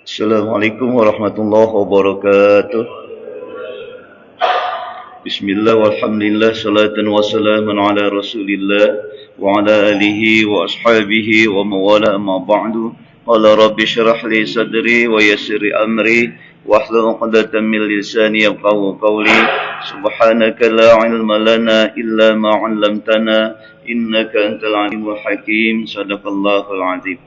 Assalamualaikum warahmatullahi wabarakatuh. Bismillah walhamdulillah salatan wassalamun ala rasulillah wa ala alihi wa ashabihi wa mawala amma ba'du. Qala rabbi syrah li sadri wa yassir amri wahlul 'uqdatam min lisani yafqahu qawli. Subhanaka la ilma lana illa ma 'allamtana innaka antal alimul hakim. Shadaqallahul 'azim.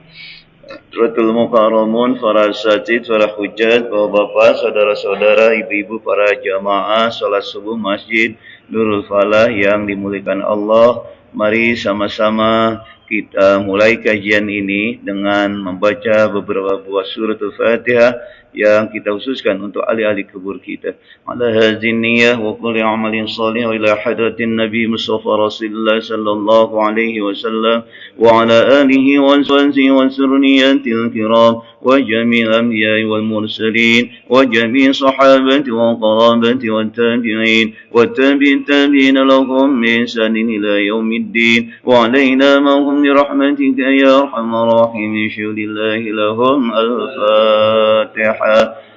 Ratul Mukarramun, para asatidz, para hujat, bapak-bapak, saudara-saudara, ibu-ibu, para jamaah salat subuh Masjid Nurul Falah yang dimuliakan Allah. Mari sama-sama kita mulai kajian ini dengan membaca beberapa buah suratul Fatihah yang kita khususkan untuk ahli-ahli kubur kita. Ala hadzin niyyah wa kulli amalin salih wa ila hadratin Nabi Mustafa Rasulullah sallallahu alaihi wasallam wa ala alihi wa sahbihi wa surniyatil kiram wa jami'il anbiya'i wal mursalin wa jami'i sahabati wa qarabati wa tabi'in wa tabi'in tabi'ina lahum bi ihsanin ila yaumiddin wa alaina ma hum bi rahmatika ya arhamar rahimin. Syulillahi lahum al-Fatihah.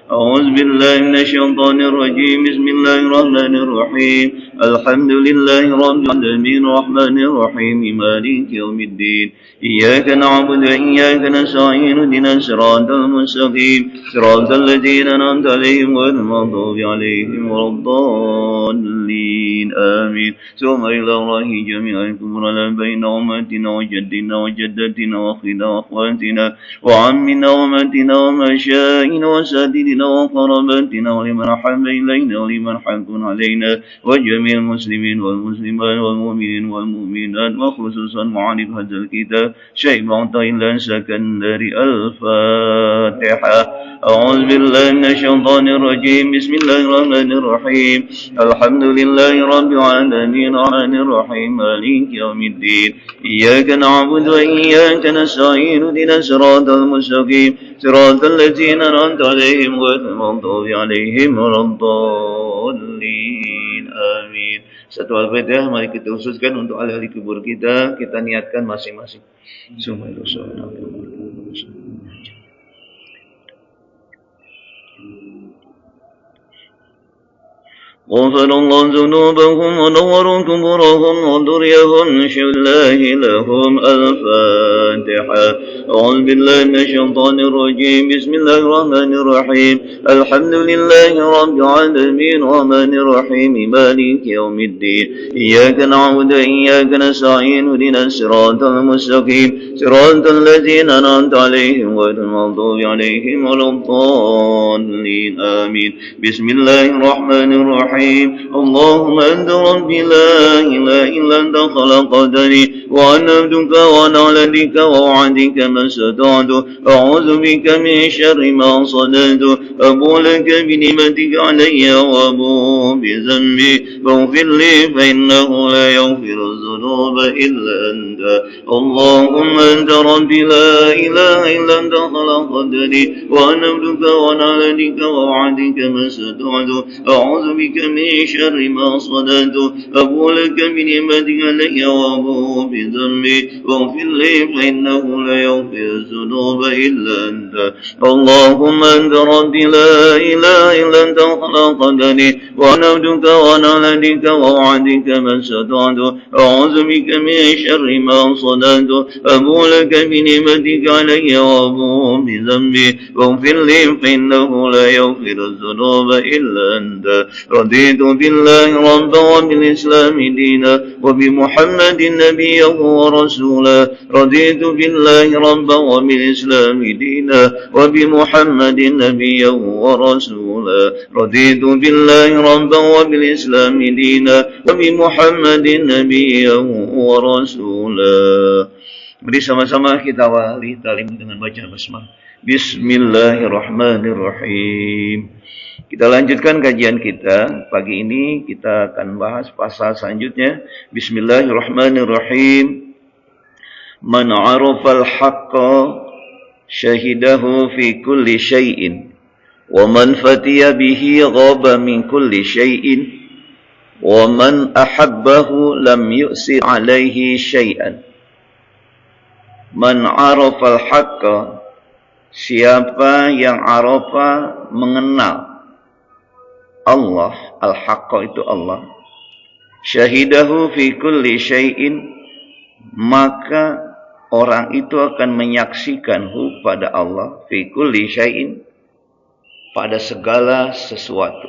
أعوذ بالله من الشيطان الرجيم. بسم الله الرحمن الرحيم. الحمد لله رب العالمين الرحمن الرحيم مالك يوم الدين. إياك نعبد وإياك نستعين اهدنا الصراط المستقيم صراط الذين أنعمت عليهم غير المغضوب عليهم ولا الضالين آمين. ثم إلى الله جميعا كبرنا بين أمتنا وجدنا وجدتنا وأخينا وأخواتنا وعمنا وأمتنا ومشائنا وسادتنا وقرباتنا ولمن أحب إلينا ولمن حق علينا وجميع المسلمين والمسلمات والمؤمنين والمؤمنات وخصوصا معاني هذا الكتاب شيء معطى إلا سكندري. الفاتحة. أعوذ بالله من الشيطان الرجيم. بسم الله الرحمن الرحيم. الحمد لله رب العالمين الرحمن الرحيم مالك يوم الدين. إياك نعبد وإياك نستعين اهدنا الصراط المستقيم صراط الذين أنعمت عليهم غير المغضوب عليهم ولا الضالين آمين. Satu Al-Fatihah mari kita khususkan untuk ahli kubur kita. Kita niatkan masing-masing. غفر الله ذنوبهم ونور قبورهم وذريهم الله لهم. الفاتحة. أعوذ بالله من الشيطان الرجيم. بسم الله الرحمن الرحيم. الحمد لله رب العالمين الرحمن الرحيم مالك يوم الدين. إياك نعبد وإياك نستعين اهدنا الصراط المستقيم صراط الذين أنعمت عليهم غير المغضوب عليهم ولا الضالين آمين. بسم الله الرحمن الرحيم. اللهم أنت ربي لا إله إلا أنت خلقتني وأنا عبدك وأنا على دينك ووعدك ما استطعت أعوذ بك من شر ما صنعت أبوء لك بنعمتك علي وأبوء بذنبي فاغفر لي فإنه لا يغفر الذنوب إلا أنت. اللهم أنت ربي لا إله إلا أنت خلقتني وأنا عبدك وأنا على دينك ووعدك ما استطعت أعوذ بك من شر ما صنعت أبوء لك بنعمتك علي وأبوء بذنبي واغفر لي فإنه لا يغفر الذنوب إلا أنت. اللهم أنت ربي لا إله إلا أنت خلقتني وأنا عبدك وأنا على دينك ووعدك ما استطعت أعوذ بك من شر ما صنعت أبوء لك بنعمتك علي وأبوء بذنبي واغفر لي فإنه لا يغفر الذنوب إلا أنت. رضيت بالله ربا وبالإسلام دينا وبمحمد نبيا ورسولا. رضيت بالله ربا وبالإسلام دينا وبمحمد نبيا ورسولا. رضيت بالله ربا وبالإسلام دينا وبمحمد نبيا ورسولا. Mari sama-sama kita awali talim dengan baca basmalah. Bismillahirrahmanirrahim. Kita lanjutkan kajian kita. Pagi ini kita akan bahas pasal selanjutnya. Bismillahirrahmanirrahim. Man 'arafal haqqa syahidahu fi kulli syai'in wa man fatiya bihi ghaba min kulli syai'in wa man ahabbahu lam yu'sir 'alaihi syai'an. Man 'arafal haqqa, Siapa yang arafa mengenal Allah, al-haqqa itu Allah, syahidahu fi kulli syai'in, maka orang itu akan menyaksikanhu pada Allah fi kulli syai'in, pada segala sesuatu.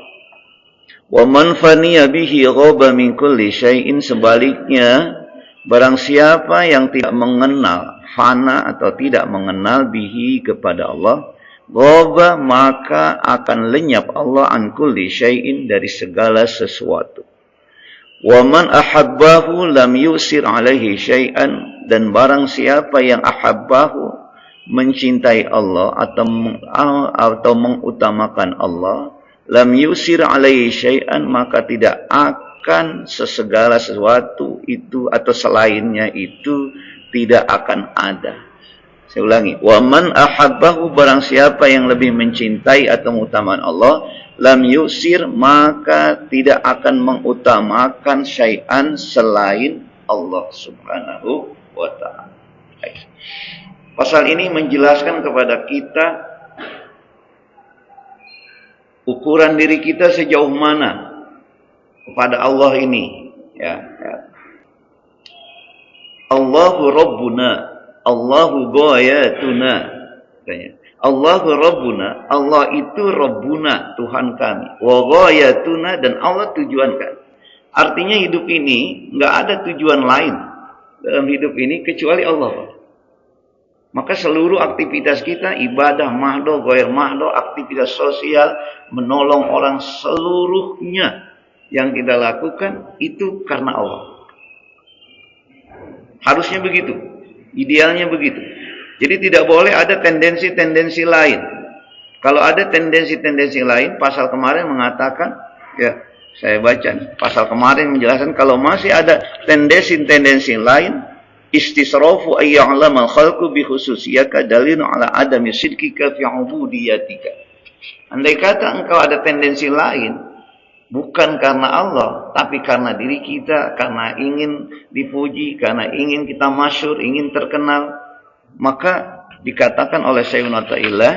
Wa man faniya bihi ghaba min kulli syai'in, sebaliknya barang siapa yang tidak mengenal, fana atau tidak mengenal bihi kepada Allah, ghaba, maka akan lenyap Allah an kulli syai'in, dari segala sesuatu. Wa man ahabbahu lam yusir alaihi syai'an, dan barang siapa yang ahabbahu, mencintai Allah atau mengutamakan Allah, lam yusir alaihi syai'an, maka tidak akan segala sesuatu itu atau selainnya itu tidak akan ada. Saya ulangi, wa man ahabbahu, barang siapa yang lebih mencintai atau mengutamakan Allah, lam yusir, maka tidak akan mengutamakan syai'an selain Allah subhanahu wa ta'ala. Pasal ini menjelaskan kepada kita ukuran diri kita sejauh mana kepada Allah ini, ya. Allahu Rabbuna, Allahu Ghayatuna, katanya. Allahu Rabbuna, Allah itu Rabbuna, Tuhan kami. Wa Ghayatuna, dan Allah tujuan kami. Artinya hidup ini nggak ada tujuan lain dalam hidup ini kecuali Allah. Maka seluruh aktivitas kita, ibadah mahdo, ghair mahdo, aktivitas sosial, menolong orang, seluruhnya yang kita lakukan itu karena Allah. Harusnya begitu, idealnya begitu. Jadi tidak boleh ada tendensi-tendensi lain. Kalau ada tendensi-tendensi lain, pasal kemarin mengatakan, ya saya baca, pasal kemarin menjelaskan kalau masih ada tendensi-tendensi lain, istisrafu ayya'lamal khalqu bi khususiyaka dalilun ala adami sidqika fi ubudiyatika. Andai kata engkau ada tendensi lain, bukan karena Allah, tapi karena diri kita, karena ingin dipuji, karena ingin kita masyhur, ingin terkenal, maka dikatakan oleh Sayyidina Ta'ala,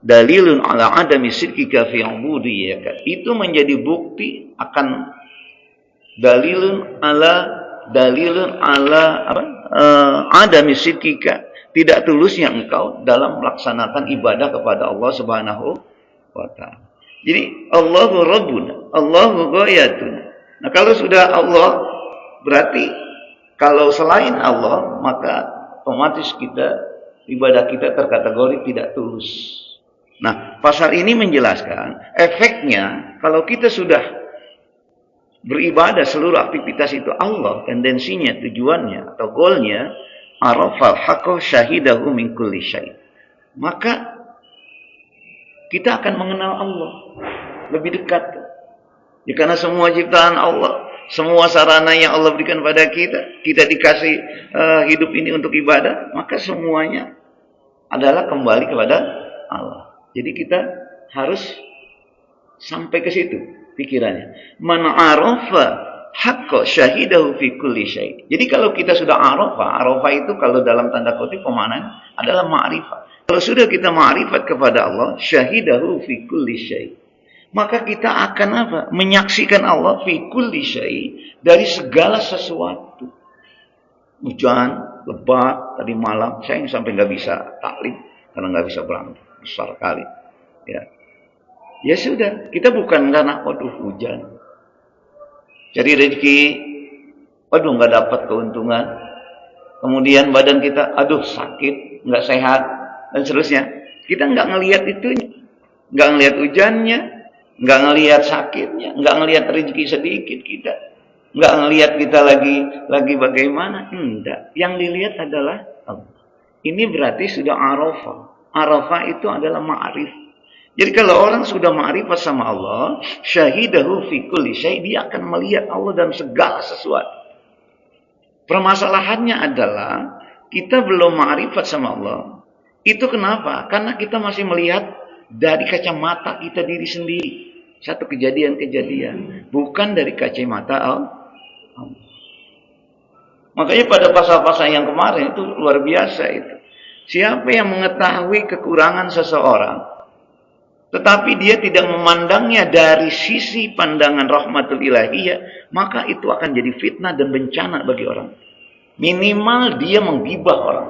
dalilun ala adami sidqika fi ubudiyyaka. Itu menjadi bukti akan dalilun ala adami sidqika, tidak tulusnya engkau dalam melaksanakan ibadah kepada Allah Subhanahu wa ta'ala. Jadi Allahu Rabbuna, Allahu Ghayatuna. Nah, kalau sudah Allah, berarti kalau selain Allah, maka otomatis ibadah kita terkategori tidak tulus. Nah, pasal ini menjelaskan efeknya kalau kita sudah beribadah, seluruh aktivitas itu Allah, tendensinya, tujuannya atau goalnya, arafal haqqo syahidahu min kulli syai', maka kita akan mengenal Allah lebih dekat. Ya, karena semua ciptaan Allah, semua sarana yang Allah berikan pada kita, kita dikasih hidup ini untuk ibadah, maka semuanya adalah kembali kepada Allah. Jadi kita harus sampai ke situ pikirannya. Man arafa haqqa syahidahu fi kulli syai'. Jadi kalau kita sudah arafa itu kalau dalam tanda kutip pemaknaan adalah ma'rifah. Kalau sudah kita ma'rifat kepada Allah, syahidahu fi kulli syai', maka kita akan apa? Menyaksikan Allah fi kulli syai', dari segala sesuatu. Hujan, lebat, tadi malam, saya sampai nggak bisa taklim karena nggak bisa berangkat, besar kali. Ya sudah, kita bukan karena waduh hujan, cari rezeki, waduh nggak dapat keuntungan, kemudian badan kita, aduh sakit, nggak sehat, dan seterusnya. Kita nggak ngelihat itunya, nggak ngelihat hujannya, nggak ngelihat sakitnya, nggak ngelihat rezeki sedikit kita, nggak ngelihat kita lagi bagaimana, enggak. Yang dilihat adalah Allah. Ini berarti sudah arafah. Arafah itu adalah ma'rif. Jadi kalau orang sudah ma'rifat sama Allah, syahidahu fi kulli syai', dia akan melihat Allah dalam segala sesuatu. Permasalahannya adalah kita belum ma'rifat sama Allah. Itu kenapa? Karena kita masih melihat dari kacamata kita diri sendiri. Satu kejadian-kejadian. Bukan dari kacamata Allah. Makanya pada pasal-pasal yang kemarin itu luar biasa itu. Siapa yang mengetahui kekurangan seseorang, tetapi dia tidak memandangnya dari sisi pandangan rahmatul ilahiyah, maka itu akan jadi fitnah dan bencana bagi orang. Minimal dia menggibah orang.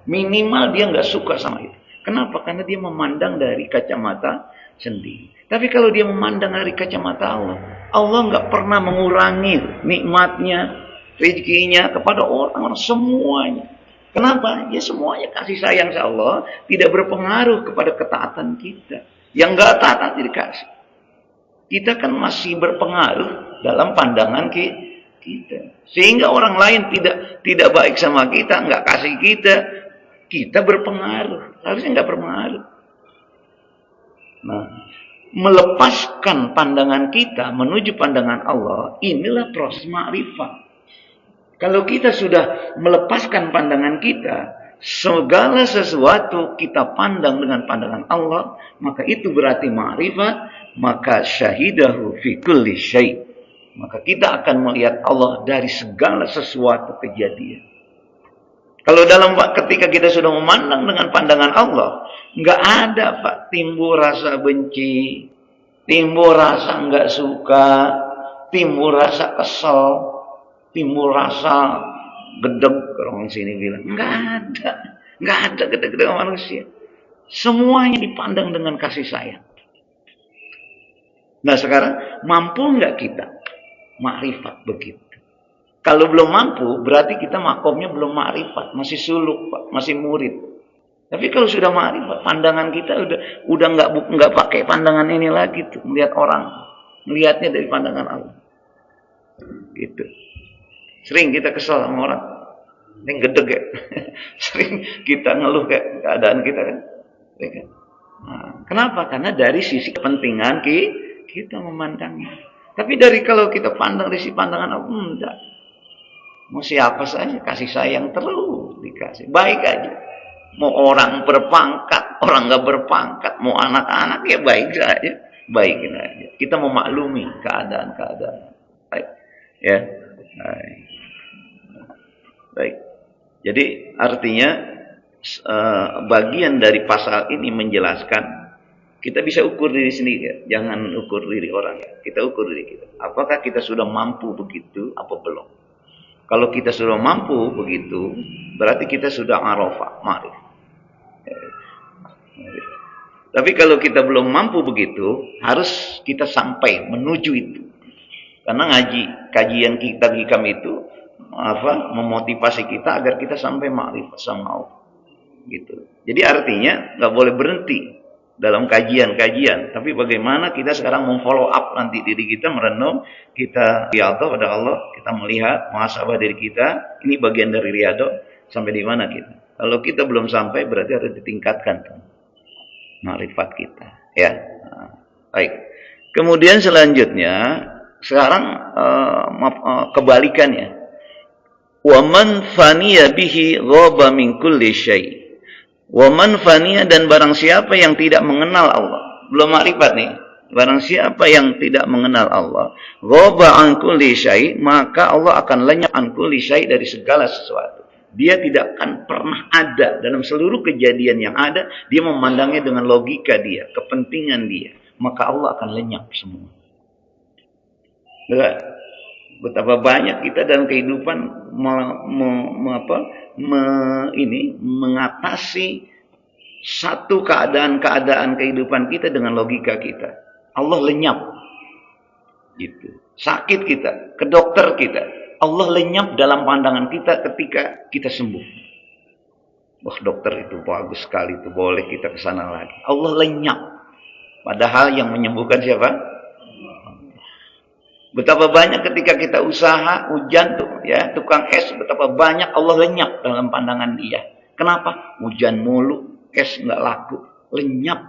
Minimal dia nggak suka sama itu. Kenapa? Karena dia memandang dari kacamata sendiri. Tapi kalau dia memandang dari kacamata Allah, Allah nggak pernah mengurangi nikmatnya, rezekinya kepada orang-orang semuanya. Kenapa? Ya semuanya kasih sayang Allah tidak berpengaruh kepada ketaatan kita. Yang nggak taat dikasih. Kita kan masih berpengaruh dalam pandangan kita. Sehingga orang lain tidak baik sama kita, nggak kasih kita berpengaruh. Harusnya nggak berpengaruh. Nah, melepaskan pandangan kita menuju pandangan Allah, inilah proses ma'rifat. Kalau kita sudah melepaskan pandangan kita, segala sesuatu kita pandang dengan pandangan Allah, maka itu berarti ma'rifat, maka syahidahu fi kulli syai'. Maka kita akan melihat Allah dari segala sesuatu kejadian. Kalau ketika kita sudah memandang dengan pandangan Allah, nggak ada Pak timbul rasa benci, timbul rasa nggak suka, timbul rasa kesel, timbul rasa gedeg, orang sini bilang nggak ada gedeg-gedeg manusia. Semuanya dipandang dengan kasih sayang. Nah sekarang mampu nggak kita makrifat begitu? Kalau belum mampu, berarti kita makomnya belum makrifat, masih suluk, Pak, masih murid. Tapi kalau sudah makrifat, pandangan kita udah nggak pakai pandangan ini lagi tuh, melihat orang, melihatnya dari pandangan Allah. Gitu. Sering kita kesal sama orang, ini gedeg ya. Sering kita ngeluh kayak keadaan kita kan. Nah, kenapa? Karena dari sisi kepentingan kita memandangnya. Tapi kalau kita pandang dari sisi pandangan Allah, enggak. Mau siapa saja kasih sayang terus dikasih, baik aja. Mau orang berpangkat, orang nggak berpangkat, mau anak-anak ya baik saja, baikin aja. Kita memaklumi keadaan-keadaan. Baik, ya. Baik. Jadi artinya bagian dari pasal ini menjelaskan kita bisa ukur diri sendiri, ya. Jangan ukur diri orang. Ya. Kita ukur diri kita. Apakah kita sudah mampu begitu apa belum? Kalau kita sudah mampu begitu, berarti kita sudah arafah, ma'rif. Tapi kalau kita belum mampu begitu, harus kita sampai menuju itu. Karena kajian kita hikam itu memotivasi kita agar kita sampai ma'rif sama Allah. Gitu. Jadi artinya nggak boleh berhenti dalam kajian-kajian, tapi bagaimana kita sekarang memfollow up nanti diri kita, merenung, kita riyadhah pada Allah, kita melihat, muhasabah diri kita, ini bagian dari riyadhah, sampai di mana kita. Kalau kita belum sampai, berarti harus ditingkatkan ma'rifat kita. Ya, baik. Kemudian selanjutnya, sekarang kebalikannya. Wa man faniya bihi ghaba min kulli syai'. Waman faniya, dan barang siapa yang tidak mengenal Allah, belum makrifat nih, barang siapa yang tidak mengenal Allah, ghaba an kulli syai', maka Allah akan lenyap an kulli syai' dari segala sesuatu. Dia tidak akan pernah ada dalam seluruh kejadian yang ada, dia memandangnya dengan logika dia, kepentingan dia, maka Allah akan lenyap semua. Betapa banyak kita dalam kehidupan mengatasi satu keadaan kehidupan kita dengan logika kita. Allah lenyap. Gitu. Sakit kita, ke dokter kita. Allah lenyap dalam pandangan kita ketika kita sembuh. Wah, dokter itu bagus sekali, itu boleh kita ke sana lagi. Allah lenyap. Padahal yang menyembuhkan siapa? Betapa banyak ketika kita usaha, hujan tuh, ya, tukang es, betapa banyak Allah lenyap dalam pandangan dia. Kenapa? Hujan mulu, es nggak laku, lenyap.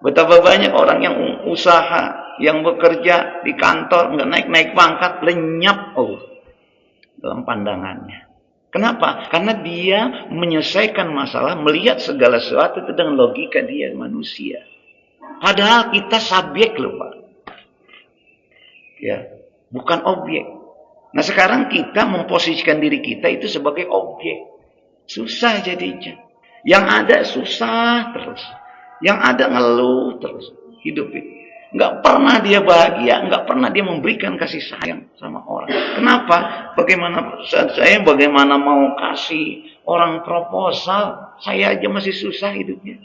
Betapa banyak orang yang usaha, yang bekerja di kantor, nggak naik-naik pangkat, lenyap Allah dalam pandangannya. Kenapa? Karena dia menyelesaikan masalah, melihat segala sesuatu itu dengan logika dia manusia. Padahal kita subjek loh, Pak. Ya, bukan objek. Nah sekarang kita memposisikan diri kita itu sebagai objek. Susah jadinya. Yang ada susah terus. Yang ada ngeluh terus. Hidup itu. Nggak pernah dia bahagia, nggak pernah dia memberikan kasih sayang sama orang. Kenapa? Bagaimana mau kasih orang proposal, saya aja masih susah hidupnya.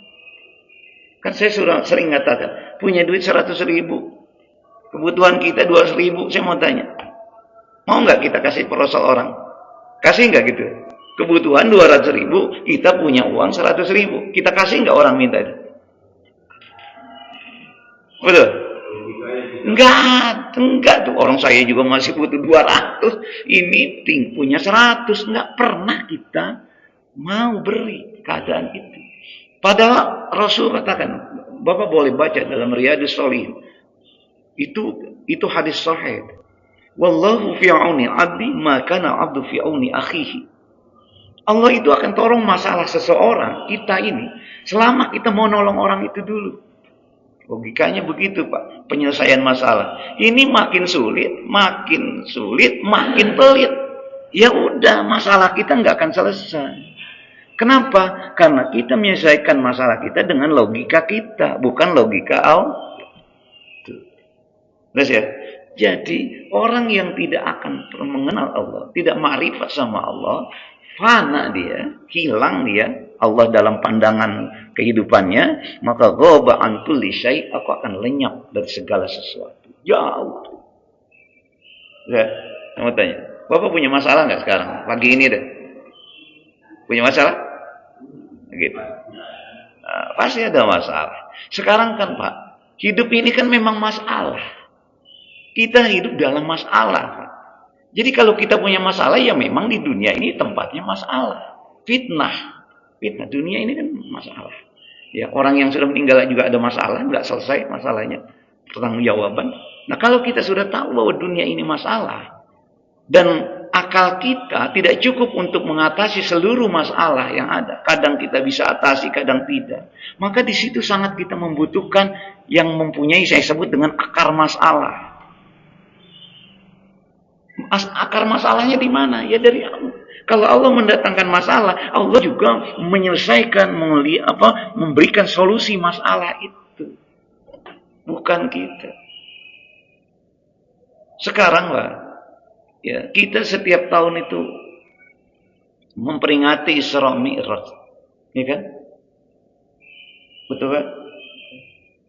Kan saya sering katakan, punya duit 100.000, kebutuhan kita 200.000, saya mau tanya, mau nggak kita kasih proposal orang? Kasih nggak gitu? Kebutuhan 200.000, kita punya uang 100.000, kita kasih nggak orang minta itu? Betul? Enggak tuh. Orang saya juga masih butuh 200. Ini punya 100. Enggak pernah kita mau beri keadaan itu. Padahal Rasul katakan, Bapak boleh baca dalam Riyadhus Shalihin. Itu hadis sahih. Wallahu fi auni 'abdi ma kana 'abdu fi auni akhihi. Allah itu akan tolong masalah seseorang, kita ini, selama kita mau nolong orang itu dulu. Logikanya begitu, Pak. Penyelesaian masalah. Ini makin sulit, makin pelit. Ya udah, masalah kita nggak akan selesai. Kenapa? Karena kita menyelesaikan masalah kita dengan logika kita, bukan logika Allah. Terus ya. Jadi, orang yang tidak akan mengenal Allah, tidak ma'rifat sama Allah, fana dia, hilang dia, Allah dalam pandangan kehidupannya, maka ghaba an kulli syai', aku akan lenyap dari segala sesuatu. Jauh. Ya, saya mau tanya, Bapak punya masalah nggak sekarang? Pagi ini deh. Punya masalah? Gitu. Nah, pasti ada masalah. Sekarang kan Pak, hidup ini kan memang masalah. Kita hidup dalam masalah. Jadi kalau kita punya masalah, ya memang di dunia ini tempatnya masalah. Fitnah dunia ini kan masalah. Ya, orang yang sudah meninggal juga ada masalah, nggak selesai masalahnya, pertanggungjawaban. Nah, kalau kita sudah tahu bahwa dunia ini masalah dan akal kita tidak cukup untuk mengatasi seluruh masalah yang ada, kadang kita bisa atasi, kadang tidak. Maka di situ sangat kita membutuhkan yang mempunyai, saya sebut dengan akar masalah. Akar masalahnya di mana? Ya dari Allah. Kalau Allah mendatangkan masalah, Allah juga menyelesaikan, memberikan solusi masalah itu. Bukan kita. Sekarang Pak, ya, kita setiap tahun itu memperingati Isra Mi'raj. Ya kan? Betul kan?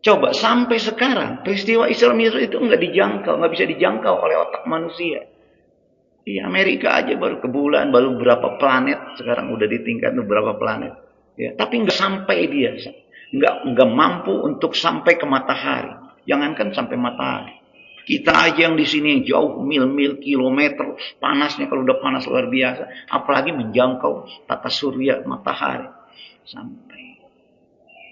Coba sampai sekarang peristiwa Isra Mi'raj itu nggak bisa dijangkau oleh otak manusia. Di Amerika aja baru ke bulan, baru berapa planet, sekarang udah ditingkat beberapa planet. Ya, tapi nggak sampai dia, nggak mampu untuk sampai ke matahari. Jangankan sampai matahari. Kita aja yang di sini yang jauh mil-mil kilometer, panasnya kalau udah panas luar biasa, apalagi menjangkau tata surya matahari sampai.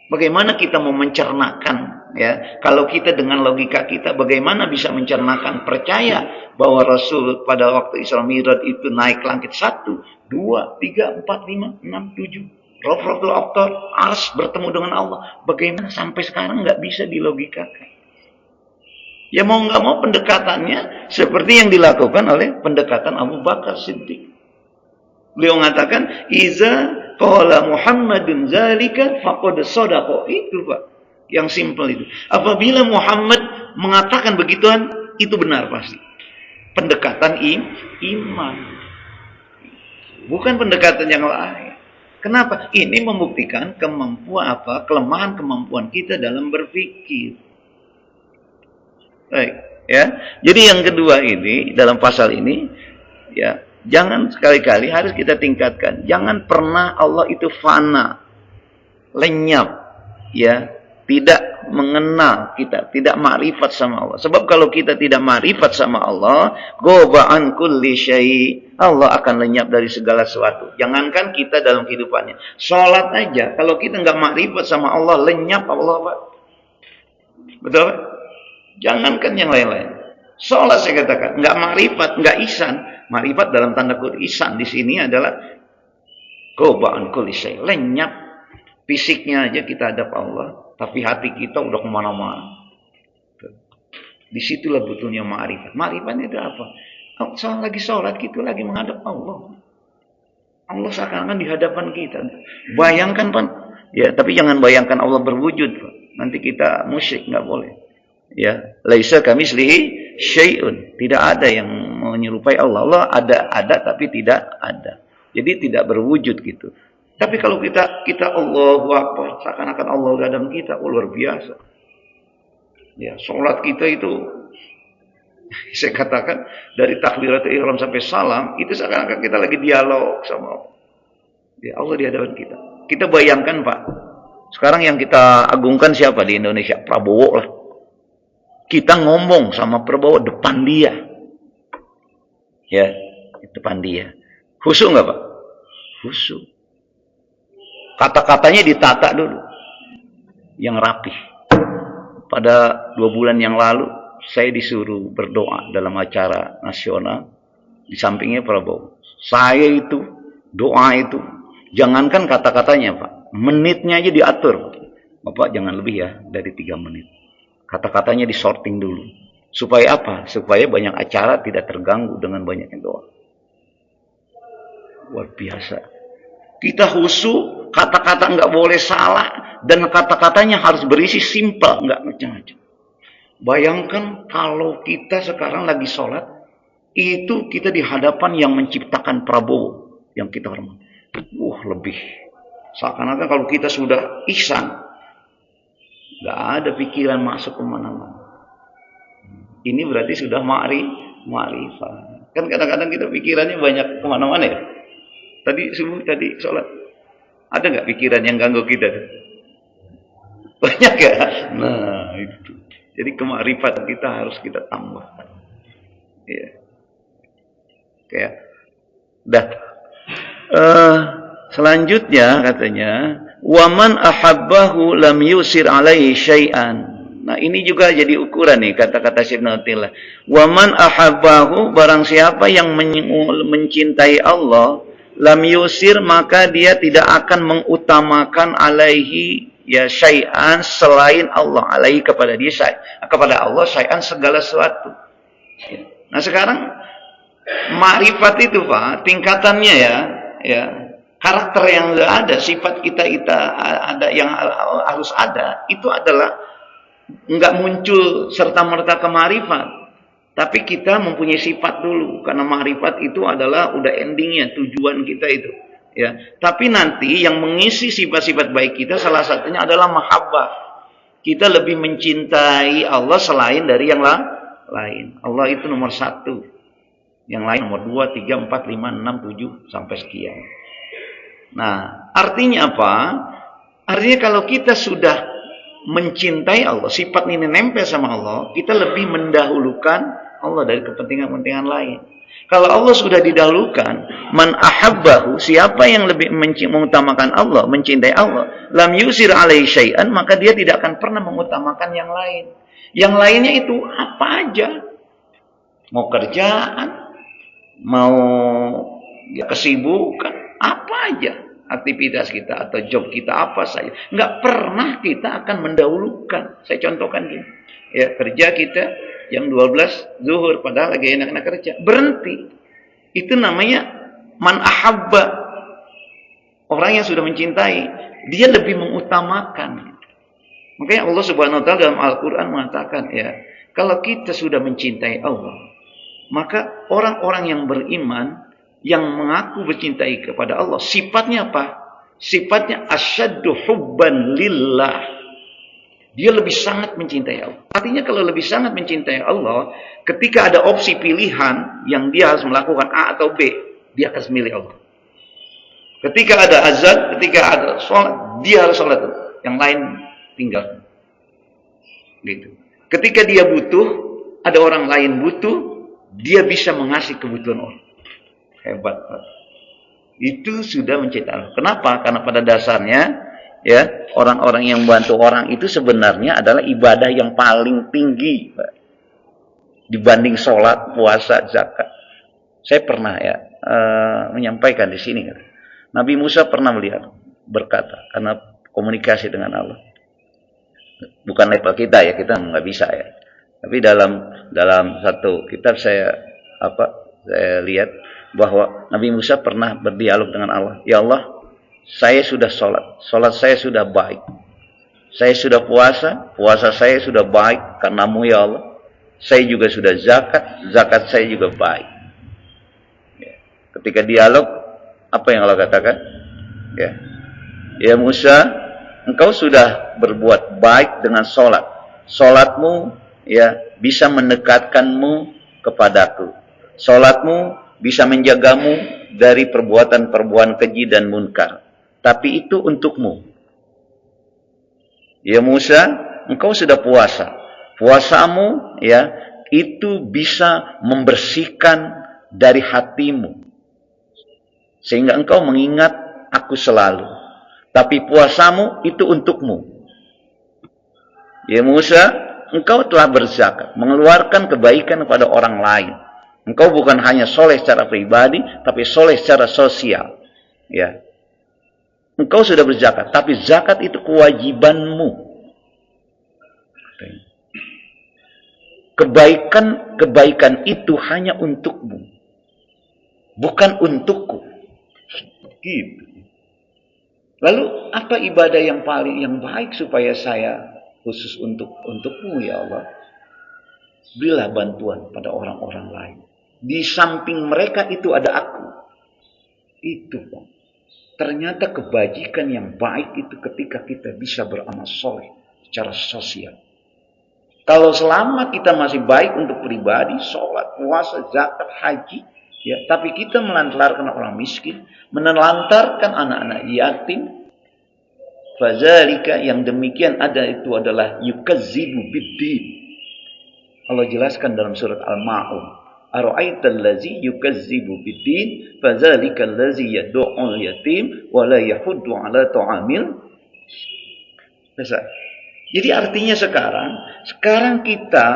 Bagaimana kita mau mencernakan, ya? Kalau kita dengan logika kita, bagaimana bisa mencernakan, percaya bahwa Rasul pada waktu Isra Mi'raj itu naik langit 1, 2, 3, 4, 5, 6, 7. Rafatul Aqtar, Ars bertemu dengan Allah. Bagaimana sampai sekarang nggak bisa dilogikakan. Ya mau nggak mau pendekatannya seperti yang dilakukan oleh pendekatan Abu Bakar Siddiq. Beliau mengatakan, Iza qala Muhammadun zalika faqad shadaqa. Itu Pak, yang simpel itu. Apabila Muhammad mengatakan begituan, itu benar pasti. Pendekatan iman. Bukan pendekatan yang lain. Kenapa? Ini membuktikan kelemahan kemampuan kita dalam berpikir. Baik, ya. Jadi yang kedua ini, dalam pasal ini, ya, jangan sekali-kali harus kita tingkatkan. Jangan pernah Allah itu fana, lenyap, ya, tidak mengenal kita, tidak ma'rifat sama Allah. Sebab kalau kita tidak ma'rifat sama Allah, ghaba an kulli syai', Allah akan lenyap dari segala sesuatu. Jangankan kita dalam kehidupannya, sholat aja, kalau kita nggak ma'rifat sama Allah, lenyap Allah, Pak. Betul, Pak? Jangankan yang lain-lain. Sholat saya katakan, nggak ma'rifat, nggak ihsan. Ma'rifat dalam tanda kutip, ihsan di sini adalah ghaba an kulli syai', lenyap. Fisiknya aja kita hadap Allah, tapi hati kita udah kemana-mana. Disitulah betulnya ma'rifat. Ma'rifatnya itu apa? Lagi sholat, kita lagi menghadap Allah. Allah seakan-akan di hadapan kita. Bayangkan Pak, ya, tapi jangan bayangkan Allah berwujud Pak. Nanti kita musyrik, nggak boleh. Ya, laisa kamitslihi syai'un. Tidak ada yang menyerupai Allah. Allah ada tapi tidak ada. Jadi tidak berwujud gitu. Tapi kalau kita Allahu Akbar, seakan-akan Allah di hadapan kita, luar biasa. Ya, sholat kita itu saya katakan dari takbiratul ihram sampai salam itu seakan-akan kita lagi dialog sama Allah. Ya, Allah di hadapan kita. Kita bayangkan Pak, sekarang yang kita agungkan siapa di Indonesia? Prabowo lah. Kita ngomong sama Prabowo depan dia. Ya, depan dia. Khusyuk nggak Pak? Khusyuk. Kata-katanya ditata dulu. Yang rapih. Pada 2 bulan yang lalu, saya disuruh berdoa dalam acara nasional. Di sampingnya Prabowo. Saya itu, doa itu, jangankan kata-katanya Pak. Menitnya aja diatur. Bapak jangan lebih ya dari 3 menit. Kata-katanya disorting dulu. Supaya apa? Supaya banyak acara tidak terganggu dengan banyaknya doa. Luar biasa. Kita khusyuk, kata-kata nggak boleh salah, dan kata-katanya harus berisi simpel, nggak macam-macam. Bayangkan kalau kita sekarang lagi sholat, itu kita di hadapan yang menciptakan Prabowo, yang kita hormati. Lebih. Seakan-akan kalau kita sudah ihsan, nggak ada pikiran masuk kemana-mana. Ini berarti sudah ma'rifah. Kan kadang-kadang kita pikirannya banyak kemana-mana ya. Tadi subuh, tadi sholat. Ada nggak pikiran yang ganggu kita? Banyak ya? Nah, itu. Jadi kemakrifatan kita harus kita tambahkan. Ya. Kayak. Dah. Selanjutnya katanya, waman ahabbahu lam yusir alaihi syai'an. Nah, ini juga jadi ukuran nih kata-kata Syekh Nawatillah. Waman ahabbahu, barang siapa yang mencintai Allah, lam yusir, maka dia tidak akan mengutamakan alaihi ya syai'an selain Allah, alaihi kepada dia kepada Allah syai'an segala sesuatu. Nah, sekarang ma'rifat itu Pak, tingkatannya ya karakter yang ada, sifat kita ada yang harus ada, itu adalah enggak muncul serta-merta ke ma'rifat. Tapi kita mempunyai sifat dulu, karena ma'rifat itu adalah udah endingnya, tujuan kita itu. Ya, tapi nanti yang mengisi sifat-sifat baik kita salah satunya adalah mahabbah. Kita lebih mencintai Allah selain dari yang lain. Allah itu nomor 1. Yang lain nomor 2, 3, 4, 5, 6, 7 sampai sekian. Nah, artinya apa? Artinya kalau kita sudah mencintai Allah, sifat ini nempel sama Allah, kita lebih mendahulukan Allah dari kepentingan-kepentingan lain. Kalau Allah sudah didahulukan, man ahabbahu, siapa yang lebih mengutamakan Allah, mencintai Allah, lam yusir alaihi syai'an, maka dia tidak akan pernah mengutamakan yang lain. Yang lainnya itu apa aja? Mau kerjaan, mau ya kesibukan, apa aja aktivitas kita atau job kita apa saja, nggak pernah kita akan mendahulukan. Saya contohkan gini, ya, kerja kita jam 12 zuhur, padahal lagi enak-enak kerja, berhenti. Itu namanya man ahabba. Orang yang sudah mencintai, dia lebih mengutamakan. Makanya Allah Subhanahu wa taala dalam Al-Qur'an mengatakan, ya, kalau kita sudah mencintai Allah, maka orang-orang yang beriman yang mengaku bercintai kepada Allah, sifatnya apa? Sifatnya asyaddu hubban lillah. Dia lebih sangat mencintai Allah. Artinya kalau lebih sangat mencintai Allah, ketika ada opsi pilihan yang dia harus melakukan A atau B, dia akan memilih Allah. Ketika ada azan, ketika ada sholat, dia harus sholat. Yang lain tinggal. Gitu. Ketika dia butuh, ada orang lain butuh, dia bisa mengasih kebutuhan orang. Hebat, Pak. Itu sudah mencintai Allah. Kenapa? Karena pada dasarnya, ya, orang-orang yang membantu orang itu sebenarnya adalah ibadah yang paling tinggi, Pak, dibanding sholat, puasa, zakat. Saya pernah menyampaikan di sini. Nabi Musa pernah melihat, berkata, karena komunikasi dengan Allah. Bukan level kita ya, kita nggak bisa ya. Tapi dalam satu kitab saya lihat, bahwa Nabi Musa pernah berdialog dengan Allah. Ya Allah, saya sudah sholat saya sudah baik. Saya sudah puasa saya sudah baik karenamu ya Allah. Saya juga sudah zakat saya juga baik. Ya. Ketika dialog, apa yang Allah katakan? Ya Musa, engkau sudah berbuat baik dengan sholat. Sholatmu ya bisa mendekatkanmu kepadaku. Sholatmu bisa menjagamu dari perbuatan-perbuatan keji dan munkar. Tapi itu untukmu. Ya Musa, engkau sudah puasa. Puasamu ya itu bisa membersihkan dari hatimu. Sehingga engkau mengingat aku selalu. Tapi puasamu itu untukmu. Ya Musa, engkau telah berzakat, mengeluarkan kebaikan kepada orang lain. Engkau bukan hanya soleh secara pribadi, tapi soleh secara sosial. Ya. Engkau sudah berzakat, tapi zakat itu kewajibanmu. Kebaikan itu hanya untukmu, bukan untukku. Gitu. Lalu apa ibadah yang baik supaya saya khusus untukmu ya Allah? Berilah bantuan pada orang-orang lain. Di samping mereka itu ada aku. Itu Bang. Ternyata kebajikan yang baik itu ketika kita bisa beramal soleh secara sosial. Kalau selama kita masih baik untuk pribadi, sholat, puasa, zakat, haji, ya, tapi kita melantarkan orang miskin, menelantarkan anak-anak yatim, fazalika yang demikian ada itu adalah yukazzibu biddin. Allah jelaskan dalam surat Al-Ma'un. Ara'aital ladzi yukazzibu biddin fadzalikal ladzi yad'ul yatim wa la yahuddu 'ala ta'amil. Jadi artinya sekarang kita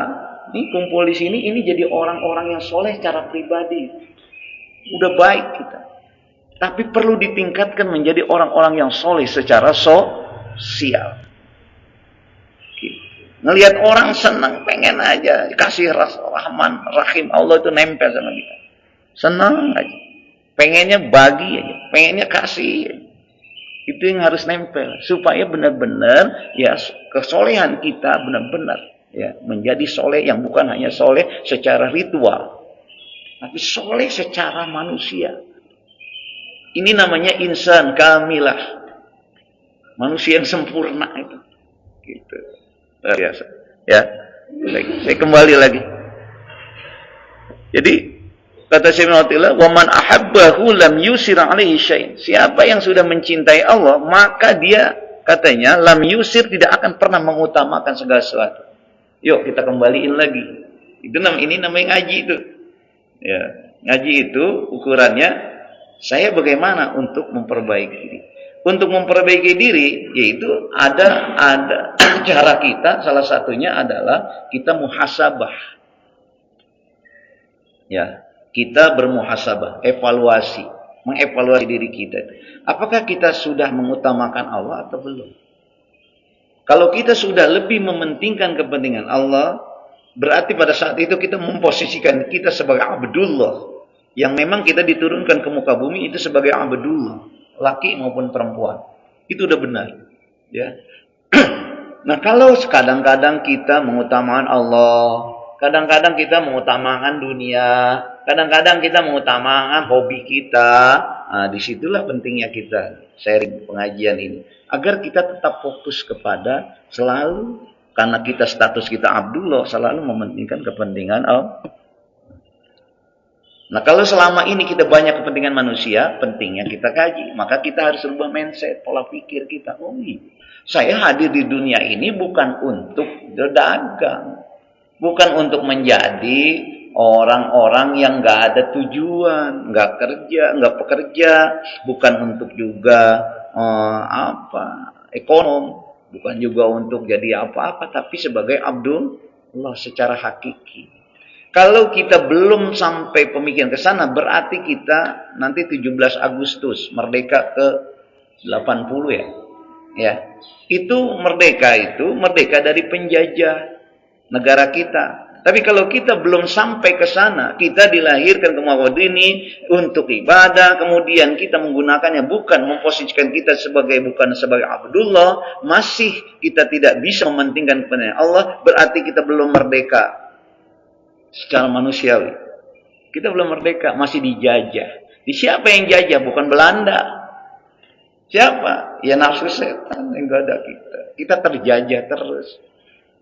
ini kumpul di sini ini jadi orang-orang yang soleh secara pribadi. Udah baik kita. Tapi perlu ditingkatkan menjadi orang-orang yang soleh secara sosial. Ngelihat orang senang, pengen aja kasih rahman, rahim Allah itu nempel sama kita. Senang aja. Pengennya bagi aja, pengennya kasih aja. Itu yang harus nempel supaya benar-benar ya kesolehan kita benar-benar ya menjadi soleh yang bukan hanya soleh secara ritual, tapi soleh secara manusia. Ini namanya insan kamilah. Manusia yang sempurna itu. Gitu. Luar biasa. Ya. Baik, saya kembali lagi. Jadi kata Syekh Muhammad, "Wa man ahabbahu lam yusir alaihi syai'." Siapa yang sudah mencintai Allah, maka dia katanya lam yusir tidak akan pernah mengutamakan segala sesuatu. Yuk kita kembaliin lagi. Ini namanya ngaji itu. Ya, ngaji itu ukurannya saya bagaimana untuk memperbaiki diri. Untuk memperbaiki diri yaitu ada cara kita, salah satunya adalah kita muhasabah. Ya, kita bermuhasabah, evaluasi, mengevaluasi diri kita. Apakah kita sudah mengutamakan Allah atau belum? Kalau kita sudah lebih mementingkan kepentingan Allah, berarti pada saat itu kita memposisikan kita sebagai abdullah. Yang memang kita diturunkan ke muka bumi itu sebagai abdullah, laki maupun perempuan. Itu udah benar. Ya. Nah, kalau kadang-kadang kita mengutamakan Allah, kadang-kadang kita mengutamakan dunia, kadang-kadang kita mengutamakan hobi kita. Nah, disitulah pentingnya kita sharing pengajian ini. Agar kita tetap fokus kepada selalu, karena kita status kita Abdullah, selalu mementingkan kepentingan Allah. Nah, kalau selama ini kita banyak kepentingan manusia, pentingnya kita kaji. Maka kita harus rubah mindset, pola pikir kita. Oh iya, saya hadir di dunia ini bukan untuk berdagang. Bukan untuk menjadi orang-orang yang nggak ada tujuan, nggak kerja, nggak pekerja. Bukan untuk juga ekonom. Bukan juga untuk jadi apa-apa. Tapi sebagai Abdullah secara hakiki. Kalau kita belum sampai pemikiran ke sana, berarti kita nanti 17 Agustus merdeka ke 80 ya. Ya. Itu merdeka dari penjajah negara kita. Tapi kalau kita belum sampai ke sana, kita dilahirkan ke muka ini untuk ibadah, kemudian kita menggunakannya bukan memposisikan kita bukan sebagai Abdullah, masih kita tidak bisa mementingkan kepentingan Allah, berarti kita belum merdeka secara manusiawi. Kita belum merdeka, masih dijajah. Siapa yang jajah? Bukan Belanda. Siapa? Ya nafsu setan yang ada kita. Kita terjajah terus.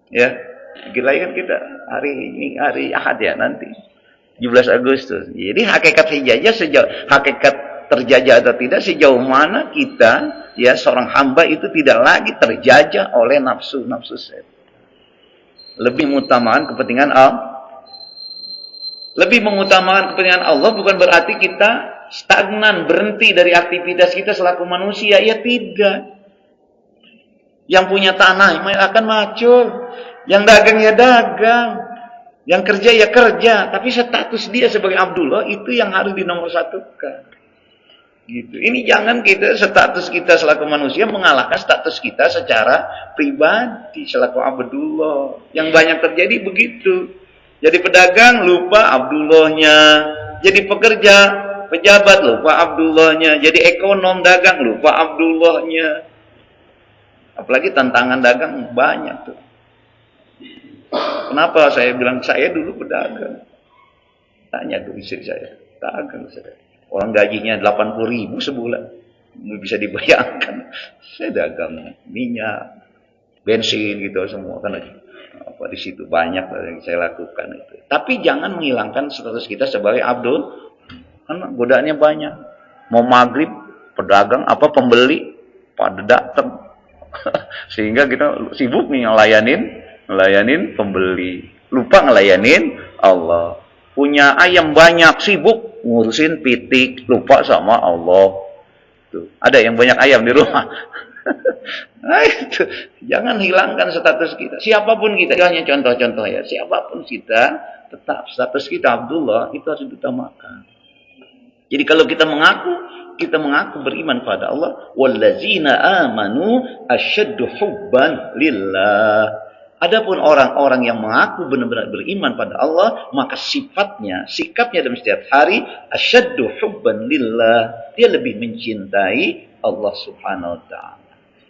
Ya. Kita kan kita hari Ahad ya nanti 17 Agustus. Jadi hakikat hakikat terjajah atau tidak, sejauh mana kita ya seorang hamba itu tidak lagi terjajah oleh nafsu setan. Lebih mengutamakan kepentingan Allah bukan berarti kita stagnan, berhenti dari aktivitas kita selaku manusia. Ya tidak. Yang punya tanah akan macul. Yang dagang ya dagang, yang kerja ya kerja, tapi status dia sebagai Abdullah itu yang harus dinomorsatukan. Gitu. Ini jangan status kita selaku manusia mengalahkan status kita secara pribadi selaku Abdullah. Yang banyak terjadi begitu. Jadi pedagang lupa Abdullahnya, jadi pekerja, pejabat lupa Abdullahnya, jadi ekonom dagang lupa Abdullahnya. Apalagi tantangan dagang banyak tuh. Kenapa saya bilang saya dulu pedagang? Tanya tuh istri saya, dagang saya. Orang gajinya 80.000 sebulan, bisa dibayangkan. Saya dagang minyak, bensin gitu semua kan apa di situ banyak yang saya lakukan itu. Tapi jangan menghilangkan status kita sebagai Abdul, karena godaannya banyak. Mau maghrib pedagang pembeli pada datang, sehingga kita sibuk nih ngelayanin pembeli, lupa ngelayanin Allah. Punya ayam banyak, sibuk ngurusin pitik, lupa sama Allah. Tuh, ada yang banyak ayam di rumah. Nah, itu jangan hilangkan status kita. Siapapun kita, hanya contoh-contoh ya. Siapapun kita, tetap status kita Abdullah itu harus diutamakan. Jadi kalau kita mengaku beriman pada Allah, wallazina amanu asyaddu hubban lillah. Adapun orang-orang yang mengaku benar-benar beriman pada Allah, maka sikapnya dalam setiap hari asyaddu hubban lillah. Dia lebih mencintai Allah Subhanahu wa taala.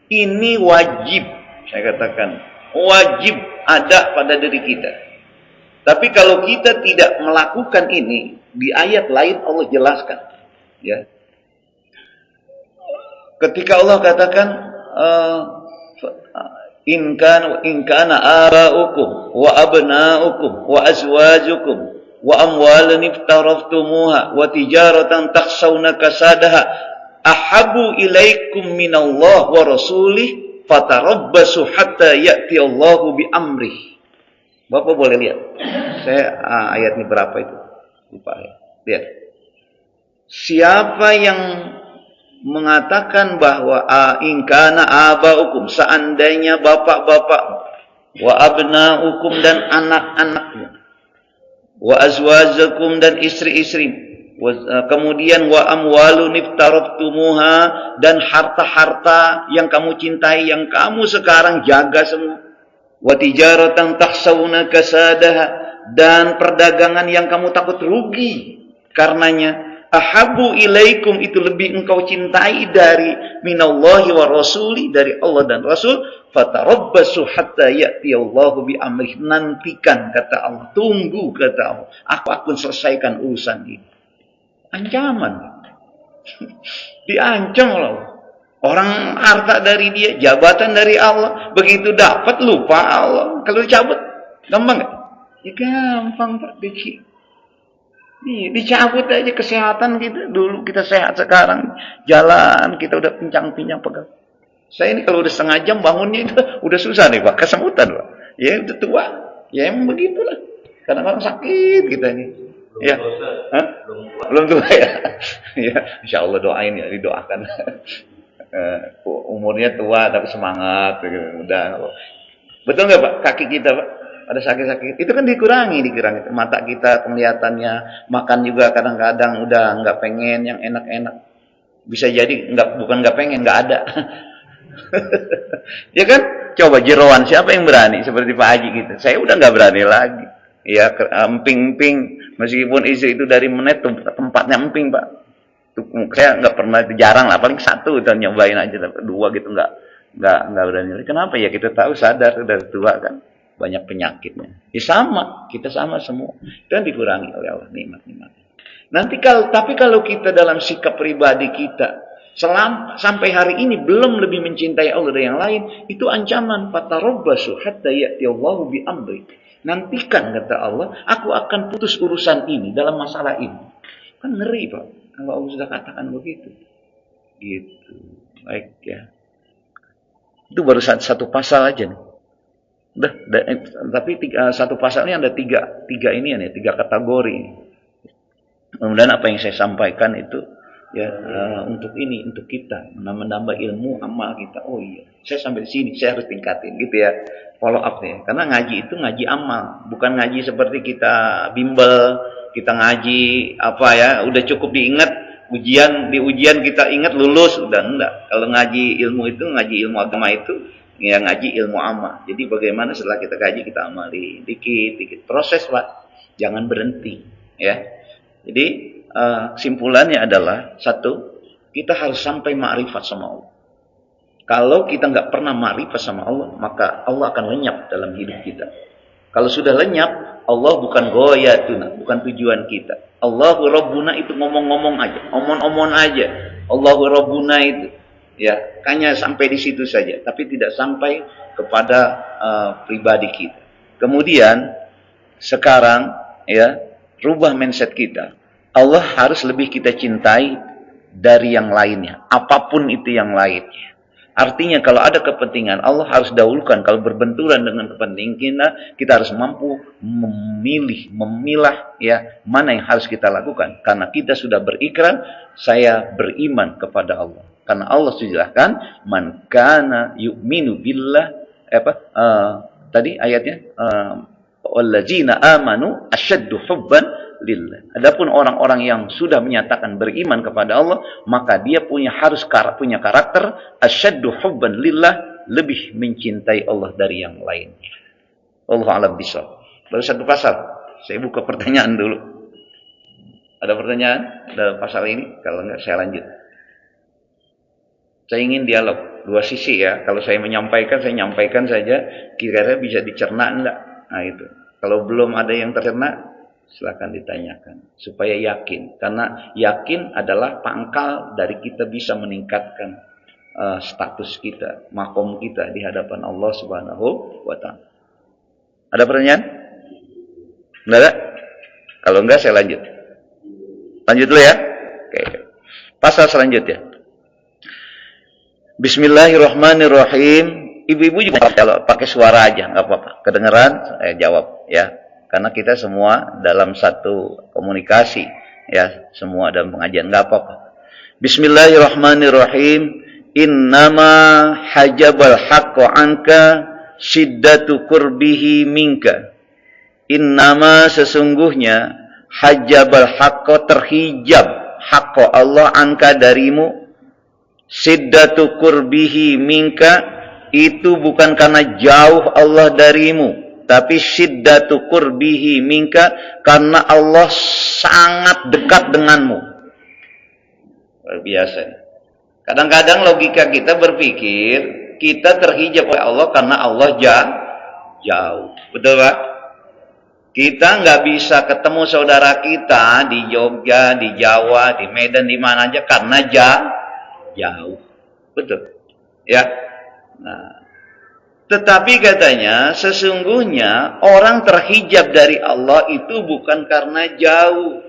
Ini wajib, saya katakan, wajib ada pada diri kita. Tapi kalau kita tidak melakukan ini, di ayat lain Allah jelaskan, ya. Ketika Allah katakan in kana aba'ukum wa abna'ukum wa azwajukum wa amwalun iftaraftumuha wa tijaratan takhshawna kasadaha ahabbu ilaikum minallah wa rasulih fatarabbasu hatta ya'ti Allahu bi amrih. Bapak boleh lihat. Saya ayat ini berapa itu? Lupa ya. Lihat. Siapa yang mengatakan bahwa in kana aba'ukum, seandainya bapak-bapak, wa abna'ukum dan anak-anaknya, wa azwajakum dan istri-istri, kemudian wa amwalun iftaraftumuha dan harta-harta yang kamu cintai, yang kamu sekarang jaga semua, wa tijaratan takhshawna kasadaha dan perdagangan yang kamu takut rugi karenanya, ahabu ilaikum itu lebih engkau cintai dari minallahi wa rasuli, dari Allah dan Rasul, fatarabbasu hatta ya'ti Allahu bi amrih, nantikan kata Allah, tunggu kata Allah, aku akan selesaikan urusan ini. Ancaman. Diancam Allah. Orang harta dari dia, jabatan dari Allah, begitu dapat lupa Allah. Kalau dicabut gampang enggak? Ya gampang Pak, dicabut aja kesehatan kita. Dulu kita sehat, sekarang jalan kita udah pincang-pincang pegang. Saya ini kalau udah setengah jam bangunnya itu udah susah nih Pak, kesemutan Pak. Ya udah tua, ya emang begitulah. Kadang-kadang sakit kita ini. Ya, belum tua ya. Ya, insya Allah doain ya, didoakan. Umurnya tua tapi semangat, udah. Betul nggak Pak? Kaki kita Pak ada sakit-sakit, itu kan dikurangi mata kita penglihatannya, makan juga kadang-kadang udah nggak pengen yang enak-enak, bisa jadi bukan nggak pengen, nggak ada. Ya kan, coba jeroan siapa yang berani seperti Pak Haji gitu, saya udah nggak berani lagi, Ya, emping-emping. Meskipun istri itu dari menit tempatnya emping, Pak. Saya nggak pernah, jarang lah, paling satu dan nyobain aja, tapi dua gitu nggak berani. Kenapa ya? Kita tahu, sadar udah tua kan, banyak penyakitnya. Ya sama, kita sama semua. Dan dikurangi oleh Allah nikmat-nikmat. Tapi kalau kita dalam sikap pribadi kita sampai hari ini belum lebih mencintai Allah dari yang lain, itu ancaman. Fatarabbasu hatta ya'tiyallahu bi amri. Nantikan, kata Allah, aku akan putus urusan ini dalam masalah ini. Kan ngeri, Pak, kalau Allah sudah katakan begitu. Gitu. Baik ya. Itu baru satu pasal aja nih. Tapi satu pasal ini ada tiga ini ya, tiga kategori ini. Kemudian apa yang saya sampaikan itu ya untuk kita menambah ilmu amal kita. Oh iya, saya sampai di sini, saya harus tingkatin gitu ya. Follow up ya. Karena ngaji itu ngaji amal, bukan ngaji seperti kita bimbel, kita ngaji apa ya, udah cukup diingat, di ujian kita ingat lulus, udah enggak. Kalau ngaji ilmu itu, ngaji ilmu agama itu ya ngaji ilmu amal. Jadi bagaimana setelah kita kaji kita amali dikit proses, Pak. Jangan berhenti ya. Jadi kesimpulannya adalah satu, kita harus sampai ma'rifat sama Allah. Kalau kita nggak pernah ma'rifat sama Allah, maka Allah akan lenyap dalam hidup kita. Kalau sudah lenyap, Allah bukan goyatuna, bukan tujuan kita. Allahu Rabbuna itu ngomong-ngomong aja, omong-omong aja. Allahu Rabbuna itu, ya, hanya sampai di situ saja, tapi tidak sampai kepada pribadi kita. Kemudian sekarang, ya, rubah mindset kita. Allah harus lebih kita cintai dari yang lainnya, apapun itu yang lainnya. Artinya kalau ada kepentingan, Allah harus dahulukan. Kalau berbenturan dengan kepentingan kita harus mampu memilah ya, mana yang harus kita lakukan. Karena kita sudah berikrar, saya beriman kepada Allah. Karena Allah sudah man kana yu'minu billah, tadi ayatnya, wallazina amanu asyaddu hubban lillah. Adapun orang-orang yang sudah menyatakan beriman kepada Allah, maka dia harus punya karakter asyaddu hubban lillah, lebih mencintai Allah dari yang lainnya. Wallahu a'lam bishawab. Baru satu pasal. Saya buka pertanyaan dulu. Ada pertanyaan dalam pasal ini? Kalau enggak saya lanjut. Saya ingin dialog dua sisi ya. Kalau saya menyampaikan, saya nyampaikan saja, kira-kira bisa dicerna enggak? Nah itu. Kalau belum ada yang tercerna, silakan ditanyakan supaya yakin, karena yakin adalah pangkal dari kita bisa meningkatkan status kita, makom kita di hadapan Allah Subhanahu wa taala. Ada pertanyaan? Enggak ada? Kalau enggak saya lanjut. Lanjut dulu ya. Oke. Pasal selanjutnya. Bismillahirrahmanirrahim. Ibu-ibu juga kalau pakai suara aja enggak apa-apa. Kedengeran saya jawab ya. Karena kita semua dalam satu komunikasi, ya, semua dalam pengajian, nggak apa-apa. Bismillahirrahmanirrahim. Innama hajabal haqqo anka syiddatu kurbihi minka. Innama sesungguhnya hajabal haqqo terhijab haqqo Allah anka darimu, syiddatu kurbihi minka itu bukan karena jauh Allah darimu, tapi syiddatu qurbihi minka karena Allah sangat dekat denganmu. Luar biasa. Kadang-kadang logika kita berpikir kita terhijab oleh Allah karena Allah jauh. Betul Pak? Kita nggak bisa ketemu saudara kita di Jogja, di Jawa, di Medan, di mana aja karena jauh. Betul. Ya. Nah, tetapi katanya sesungguhnya orang terhijab dari Allah itu bukan karena jauh.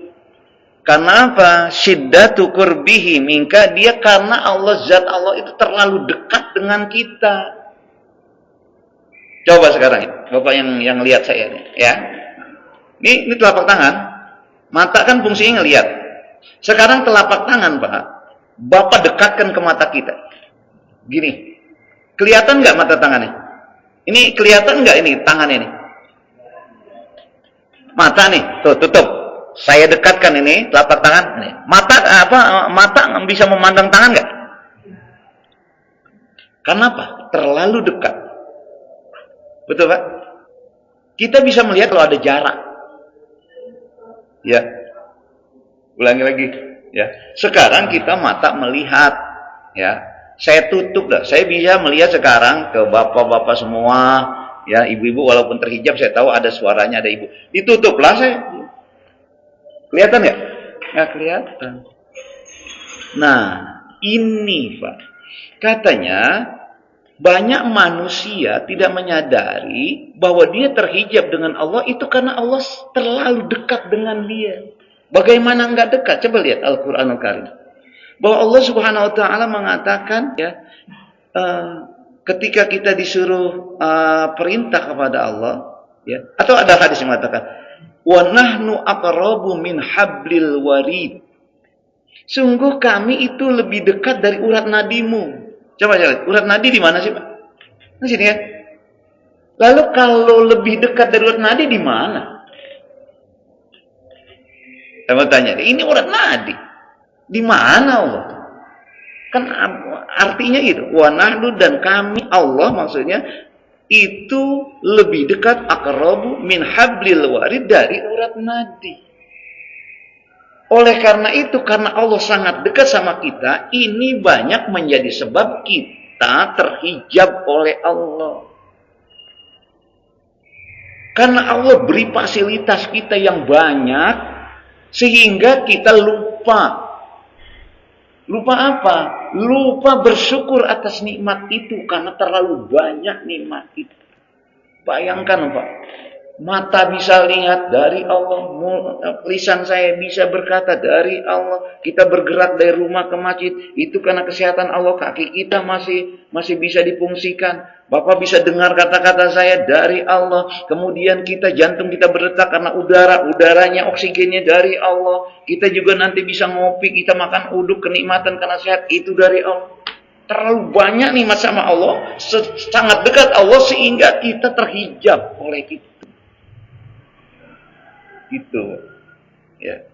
Karena apa? Syiddatu qurbihi minka, dia karena Allah, zat Allah itu terlalu dekat dengan kita. Coba sekarang Bapak yang lihat saya nih, ya. Ini telapak tangan. Mata kan fungsinya ngelihat. Sekarang telapak tangan, Pak. Bapak dekatkan ke mata kita. Gini. Kelihatan nggak mata tangannya? Ini kelihatan nggak ini tangannya ini? Mata nih, tuh tutup. Saya dekatkan ini telapak tangan. Nih. Mata bisa memandang tangan nggak? Kenapa? Terlalu dekat. Betul Pak? Kita bisa melihat kalau ada jarak. Ya, ulangi lagi. Ya, sekarang kita mata melihat. Ya, saya tutup dah. Saya bisa melihat sekarang ke bapak-bapak semua. Ya, ibu-ibu walaupun terhijab, saya tahu ada suaranya, ada ibu. Ditutuplah saya. Kelihatan nggak? Nggak kelihatan. Nah, ini Pak. Katanya banyak manusia tidak menyadari bahwa dia terhijab dengan Allah itu karena Allah terlalu dekat dengan dia. Bagaimana enggak dekat? Coba lihat Al-Quranul Karim. Bahwa Allah Subhanahu Wa Taala mengatakan, ya, ketika kita disuruh perintah kepada Allah, ya, atau ada hadis yang mengatakan, wa nahnu aqrabu min hablil warid. Sungguh kami itu lebih dekat dari urat nadimu. Coba lihat, urat nadi di mana sih, Pak? Di sini ya. Lalu kalau lebih dekat dari urat nadi di mana? Saya mau tanya, ini urat nadi. Di mana Allah? Kan artinya itu, wa nahnu dan kami, Allah maksudnya, itu lebih dekat aqrabu min hablil warid dari urat nadi. Oleh karena itu, karena Allah sangat dekat sama kita, ini banyak menjadi sebab kita terhijab oleh Allah. Karena Allah beri fasilitas kita yang banyak, sehingga kita lupa. Lupa apa? Lupa bersyukur atas nikmat itu, karena terlalu banyak nikmat itu. Bayangkan Pak. Mata bisa lihat dari Allah, lisan saya bisa berkata dari Allah, kita bergerak dari rumah ke masjid, itu karena kesehatan Allah, kaki kita masih bisa difungsikan, Bapak bisa dengar kata-kata saya dari Allah, kemudian kita jantung kita berdetak karena udaranya oksigennya dari Allah, kita juga nanti bisa ngopi, kita makan uduk, kenikmatan karena sehat, itu dari Allah. Terlalu banyak nikmat sama Allah, sangat dekat Allah sehingga kita terhijab oleh kita. Gitu, ya.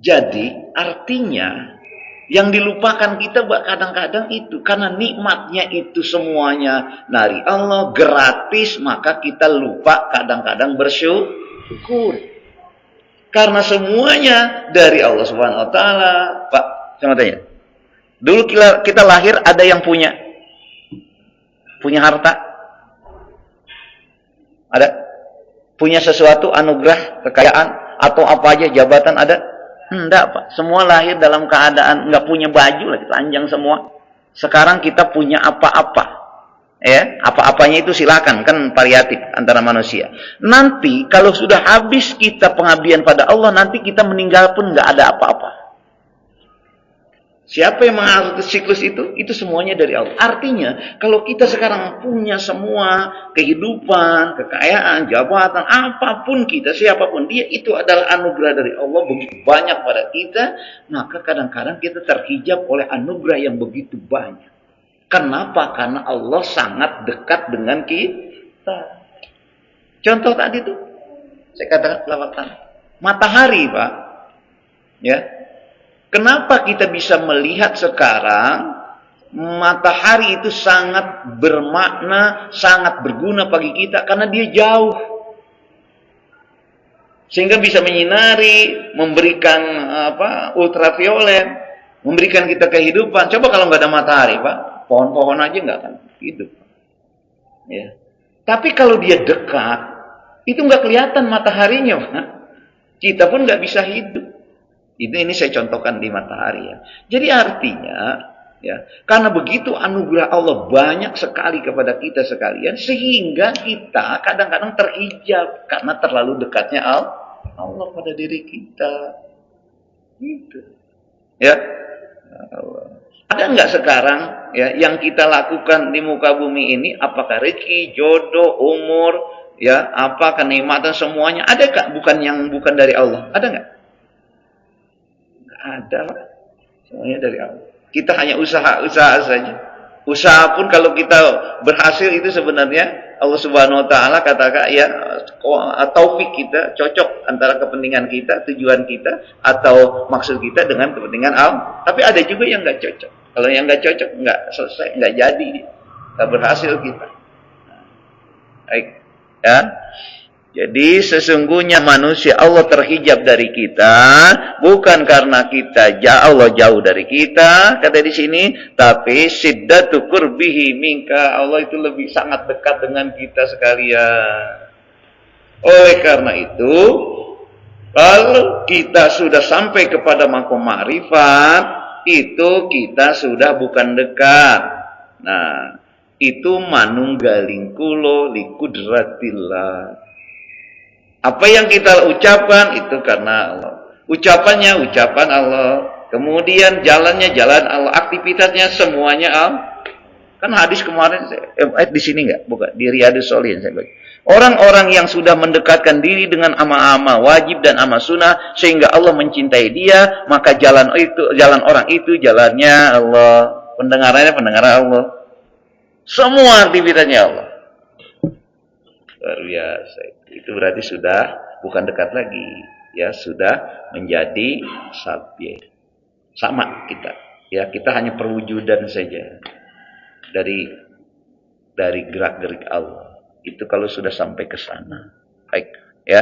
Jadi artinya yang dilupakan kita kadang-kadang itu karena nikmatnya itu semuanya dari Allah gratis, maka kita lupa kadang-kadang bersyukur karena semuanya dari Allah Subhanahu Wa Taala. Pak, saya mau tanya, dulu kita lahir ada yang punya harta, ada? Punya sesuatu, anugerah, kekayaan, atau apa aja, jabatan ada? Enggak, Pak. Semua lahir dalam keadaan enggak punya baju, lagi telanjang semua. Sekarang kita punya apa-apa. Ya, apa-apanya itu silakan, kan variatif antara manusia. Nanti kalau sudah habis kita pengabdian pada Allah, nanti kita meninggal pun enggak ada apa-apa. Siapa yang mengatur siklus itu? Itu semuanya dari Allah. Artinya, kalau kita sekarang punya semua kehidupan, kekayaan, jabatan, apapun kita, siapapun dia, itu adalah anugerah dari Allah begitu banyak pada kita, maka kadang-kadang kita terhijab oleh anugerah yang begitu banyak. Kenapa? Karena Allah sangat dekat dengan kita. Contoh tadi tuh, saya katakan lawatan matahari, Pak. Ya. Kenapa kita bisa melihat sekarang matahari itu sangat bermakna, sangat berguna bagi kita karena dia jauh. Sehingga bisa menyinari, memberikan ultraviolet, memberikan kita kehidupan. Coba kalau nggak ada matahari, Pak, pohon-pohon aja nggak akan hidup. Ya. Tapi kalau dia dekat, itu nggak kelihatan mataharinya, Pak. Kita pun nggak bisa hidup. Ini saya contohkan di matahari ya. Jadi artinya ya, karena begitu anugerah Allah banyak sekali kepada kita sekalian sehingga kita kadang-kadang terhijab karena terlalu dekatnya Allah pada diri kita. Gitu. Ya. Allah. Ada enggak sekarang ya yang kita lakukan di muka bumi ini, apakah rezeki, jodoh, umur, ya, apa kenikmatan semuanya adakah bukan dari Allah? Ada enggak? Ada, semuanya dari Allah. Kita hanya usaha saja. Usaha pun kalau kita berhasil itu sebenarnya Allah Subhanahu Wa Taala katakan ya taufik kita cocok antara kepentingan kita, tujuan kita atau maksud kita dengan kepentingan Allah. Tapi ada juga yang nggak cocok. Kalau yang nggak cocok nggak selesai, nggak jadi, nggak berhasil kita. Baik, ya. Jadi sesungguhnya manusia Allah terhijab dari kita bukan karena Allah jauh dari kita, kata di sini, tapi siddatu qurbihi minka, Allah itu lebih sangat dekat dengan kita sekalian. Oleh karena itu, kalau kita sudah sampai kepada makom ma'rifat, itu kita sudah bukan dekat. Nah, itu manunggaling kulo likudratillah. Apa yang kita ucapkan itu karena Allah. Ucapannya ucapan Allah. Kemudian jalannya jalan Allah. Aktivitasnya semuanya Allah. Kan hadis kemarin di sini enggak? Bukan, di Riyadhus Shalihin saya baca. Orang-orang yang sudah mendekatkan diri dengan amal-amal wajib dan amal sunnah sehingga Allah mencintai dia, maka jalan orang itu jalannya Allah. Pendengarannya pendengaran Allah. Semua aktivitasnya Allah. Luar biasa. Itu berarti sudah bukan dekat lagi, ya sudah menjadi subjek. Sama kita, ya kita hanya perwujudan saja dari gerak-gerik Allah. Itu kalau sudah sampai ke sana. Baik, ya.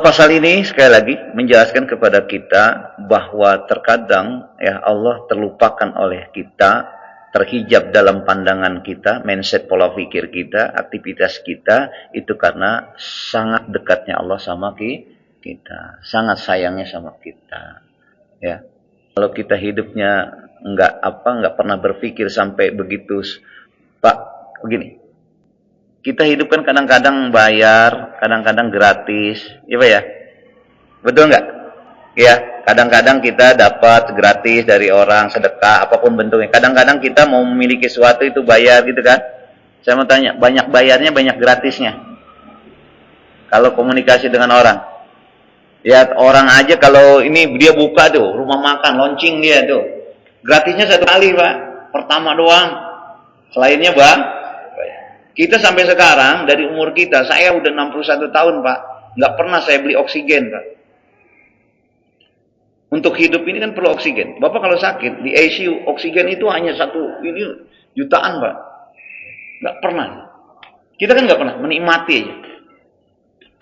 Pasal ini sekali lagi menjelaskan kepada kita bahwa terkadang ya Allah terlupakan oleh kita, terhijab dalam pandangan kita, mindset pola pikir kita, aktivitas kita, itu karena sangat dekatnya Allah sama kita, sangat sayangnya sama kita. Ya, kalau kita hidupnya nggak pernah berpikir sampai begitu, Pak, begini, kita hidup kan kadang-kadang bayar, kadang-kadang gratis, ya Pak ya, betul nggak? Ya, kadang-kadang kita dapat gratis dari orang, sedekah, apapun bentuknya. Kadang-kadang kita mau memiliki sesuatu itu bayar gitu kan. Saya mau tanya, banyak bayarnya, banyak gratisnya. Kalau komunikasi dengan orang. Ya, orang aja kalau ini dia buka tuh, rumah makan, launching dia tuh. Gratisnya 1 kali, Pak. Pertama doang. Selainnya, Bang. Kita sampai sekarang, dari umur kita, saya udah 61 tahun, Pak. Nggak pernah saya beli oksigen, Pak. Untuk hidup ini kan perlu oksigen. Bapak kalau sakit di ICU, oksigen itu hanya ini jutaan, Pak. Nggak pernah. Kita kan nggak pernah menikmati aja.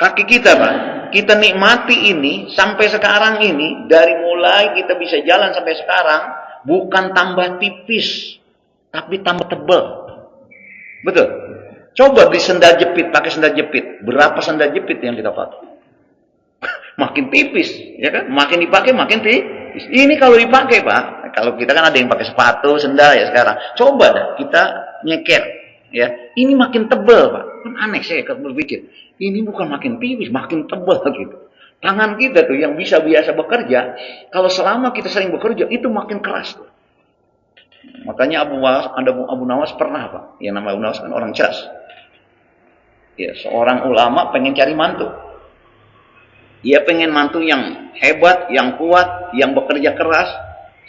Kaki kita, Pak, kita nikmati ini sampai sekarang ini, dari mulai kita bisa jalan sampai sekarang, bukan tambah tipis, tapi tambah tebal. Betul? Coba di sendal jepit, pakai sendal jepit. Berapa sendal jepit yang kita pakai? Makin tipis, ya kan? Makin dipakai makin tipis. Ini kalau dipakai, Pak, kalau kita kan ada yang pakai sepatu, sendal ya sekarang. Coba dah kita nyeker, ya. Ini makin tebal, Pak. Kan aneh saya kalau berpikir. Ini bukan makin tipis, makin tebal gitu. Tangan kita tuh yang biasa bekerja, kalau selama kita sering bekerja itu makin keras tuh. Makanya Abu Nawas pernah, Pak. Yang namanya Abu Nawas kan orang cerdas. Ya, seorang ulama pengen cari mantu. Dia pengen mantu yang hebat, yang kuat, yang bekerja keras,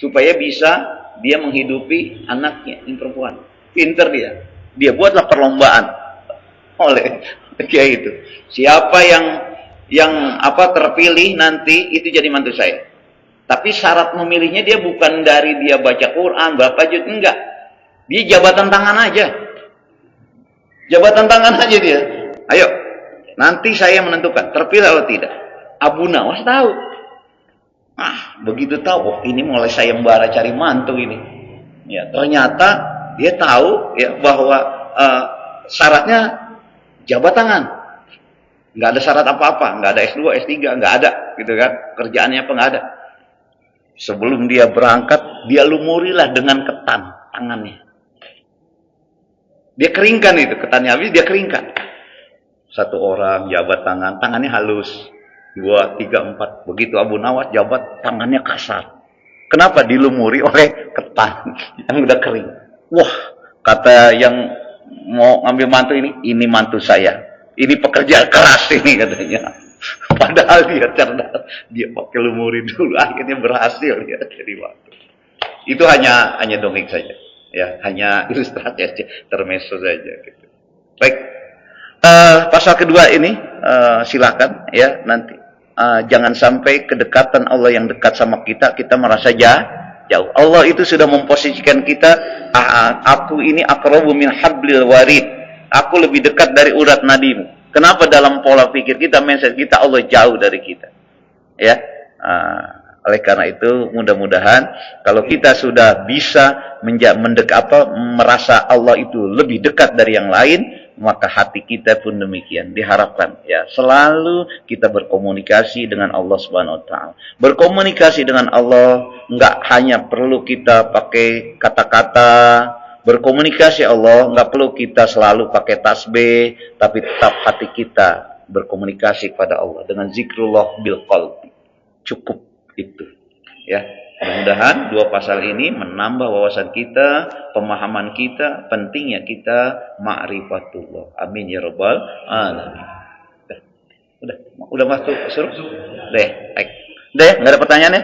supaya bisa dia menghidupi anaknya, yang perempuan. Pinter dia. Dia buatlah perlombaan oleh kayak itu. Siapa yang terpilih nanti itu jadi mantu saya. Tapi syarat memilihnya dia bukan dari dia baca Quran, berapa juz, enggak. Dia jabatan tangan aja. Jabatan tangan aja dia. Ayo, nanti saya menentukan terpilih atau tidak. Abu Nawas tahu. Begitu tahu, ini mulai sayembara cari mantu ini. Ya, ternyata dia tahu ya bahwa syaratnya jabat tangan. Nggak ada syarat apa-apa, nggak ada S2, S3, nggak ada, gitu kan? Kerjaannya apa nggak ada. Sebelum dia berangkat, dia lumurilah dengan ketan tangannya. Dia keringkan itu, ketannya habis dia keringkan. Satu orang jabat tangan, tangannya halus. 2, 3, 4. Begitu Abu Nawas jabat, tangannya kasar. Kenapa? Dilumuri oleh ketan yang udah kering. Wah, kata yang mau ngambil mantu ini mantu saya. Ini pekerja keras ini katanya. Padahal dia cerdas. Dia pakai lumuri dulu, akhirnya berhasil dia jadi mantu. Itu hanya dongeng saja. Ya, hanya ilustrasi aja, termeso saja gitu. Baik. Pasal kedua ini silakan ya nanti. Jangan sampai kedekatan Allah yang dekat sama kita merasa jauh. Allah itu sudah memposisikan kita, aku ini aqrabu min hablil warid. Aku lebih dekat dari urat nadimu. Kenapa dalam pola pikir kita, mindset kita, Allah jauh dari kita? Ya. Oleh karena itu, mudah-mudahan kalau kita sudah bisa merasa Allah itu lebih dekat dari yang lain, maka hati kita pun demikian. Diharapkan ya selalu kita berkomunikasi dengan Allah Subhanahu wa taala. Berkomunikasi dengan Allah enggak hanya perlu kita pakai kata-kata. Berkomunikasi Allah enggak perlu kita selalu pakai tasbih, tapi tetap hati kita berkomunikasi kepada Allah dengan zikrullah bil qalbi. Cukup itu. Ya. Mudah-mudahan dua pasal ini menambah wawasan kita, pemahaman kita, pentingnya kita ma'rifatullah. Amin ya rabbal alamin. Udah masuk suruh? Baik. Enggak ada pertanyaan ya?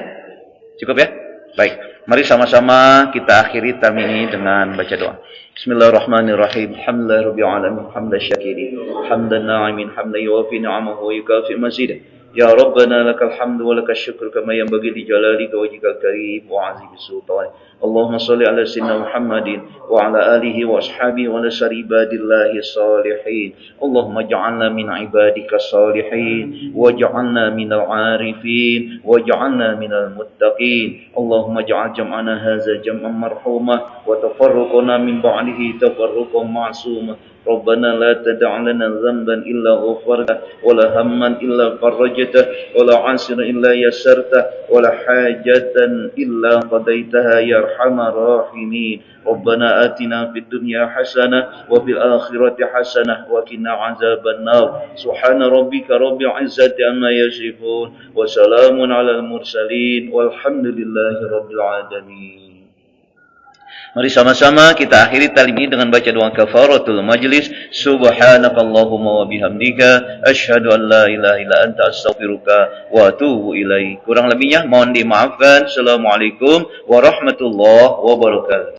Cukup ya? Baik. Mari sama-sama kita akhiri tam ini dengan baca doa. Bismillahirrahmanirrahim. Alhamdulillahirabbil alamin, hamdan syakirin, hamdan na'imin, hamdan yuwafi ni'amahu wa yukafi mazidah. Ya Rabbana lakal hamdu wa lakal syukru kama yanbaghi li jalalika wajhikal karim wa 'azimi sultanik. Allahumma shalli ala sayyidina Muhammadin wa ala alihi wa ashabihi wa ala ibadillahi salihin. Allahumma ij'alna min ibadika salihin waj'alna minal 'arifin waj'alna minal muttaqin. Allahumma ij'al jam'ana hadza jam'an marhuma wa tafarruqana min ba'dihi tafarruqan ma'suma. ربنا لا تدع لنا ذنبا إلا غفرته ولا هما إلا فرجته ولا عسرا إلا يسرته ولا حاجة إلا قضيتها يا أرحم الراحمين. ربنا آتنا في الدنيا حسنة وفي الآخرة حسنة وقنا عذاب النار. سبحان ربك رب العزة عما يصفون وسلام على المرسلين والحمد لله رب العالمين. Mari sama-sama kita akhiri talim ini dengan baca doa kafaratul majlis. Subhanakallahumma wa bihamdika asyhadu an la ilaha illa anta astaghfiruka wa atubu ilaik. Kurang lebihnya mohon dimaafkan. Assalamualaikum warahmatullahi wabarakatuh.